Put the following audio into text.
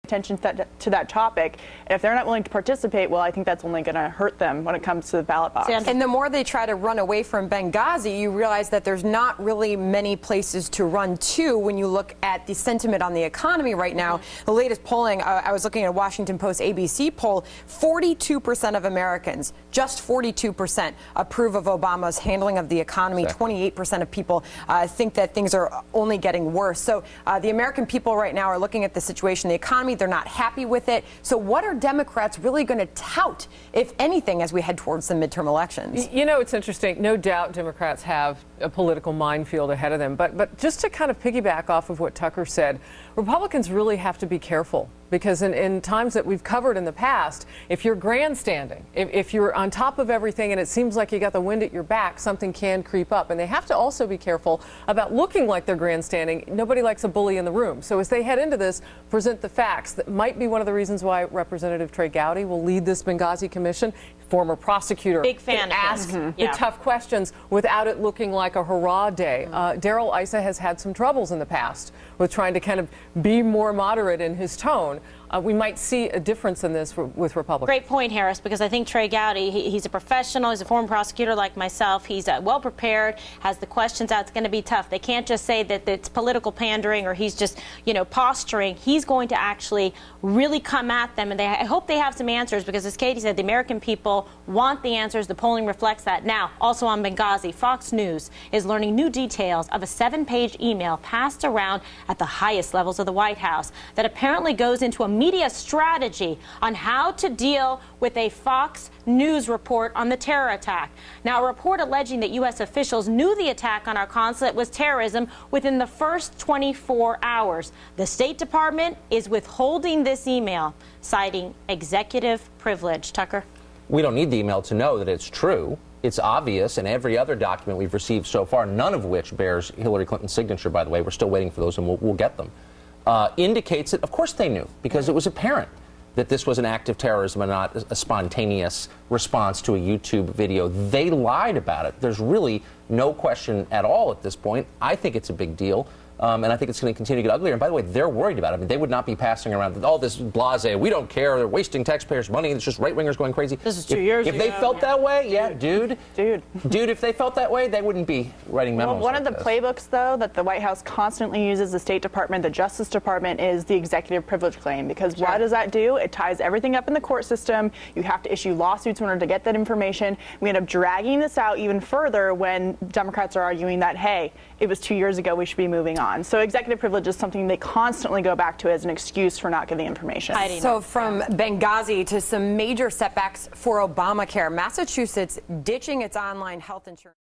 attention to that topic. And if they're not willing to participate, well, I think that's only going to hurt them when it comes to the ballot box. And the more they try to run away from Benghazi, you realize that there's not really many places to run to when you look at the sentiment on the economy right now. The latest polling, I was looking at a Washington Post ABC poll, 42% of Americans, just 42%, approve of Obama's handling of the economy. 28% of people think that things are only getting worse. So the American people right now are looking at the situation, the economy, they're not happy with it. So what are Democrats really going to tout, if anything, as we head towards the midterm elections? You know, it's interesting. No doubt Democrats have a political minefield ahead of them. But just to kind of piggyback off of what Tucker said, Republicans really have to be careful. Because in times that we've covered in the past, if you're grandstanding, if you're on top of everything and it seems like you got the wind at your back, something can creep up. And they have to also be careful about looking like they're grandstanding. Nobody likes a bully in the room. So as they head into this, present the facts. That might be one of the reasons why Representative Trey Gowdy will lead this Benghazi commission. Former prosecutor. Big fan. Ask the tough questions without it looking like a hurrah day. Darrell Issa has had some troubles in the past with trying to kind of be more moderate in his tone. We might see a difference in this with Republicans. Great point, Harris, because I think Trey Gowdy, he's a professional, he's a former prosecutor like myself. He's well prepared, has the questions out. It's going to be tough. They can't just say that it's political pandering or he's just, you know, posturing. He's going to actually really come at them, and I hope they have some answers because, as Katie said, the American people want the answers. The polling reflects that. Now, also on Benghazi, Fox News is learning new details of a 7-page email passed around at the highest levels of the White House that apparently goes into a media strategy on how to deal with a Fox News report on the terror attack. Now, a report alleging that U.S. officials knew the attack on our consulate was terrorism within the first 24 hours. The State Department is withholding this email, citing executive privilege. Tucker? We don't need the email to know that it's true. It's obvious, and every other document we've received so far, none of which bears Hillary Clinton's signature, by the way. We're still waiting for those, and we'll get them. Indicates that, of course they knew, because it was apparent that this was an act of terrorism and not a spontaneous response to a YouTube video. They lied about it. There's really no question at all at this point. I think it's a big deal. And I think it's going to continue to get uglier. And by the way, they're worried about it. I mean, they would not be passing around all this blasé. We don't care. They're wasting taxpayers' money. It's just right-wingers going crazy. This is 2 years ago. If they felt that way, dude, if they felt that way, they wouldn't be writing memos. Well, one of the this. playbooks, though, that the White House constantly uses, the State Department, the Justice Department, is the executive privilege claim. Because what does that do? It ties everything up in the court system. You have to issue lawsuits in order to get that information. We end up dragging this out even further when Democrats are arguing that, hey, it was 2 years ago, we should be moving on. So executive privilege is something they constantly go back to as an excuse for not giving information. So from Benghazi to some major setbacks for Obamacare, Massachusetts ditching its online health insurance.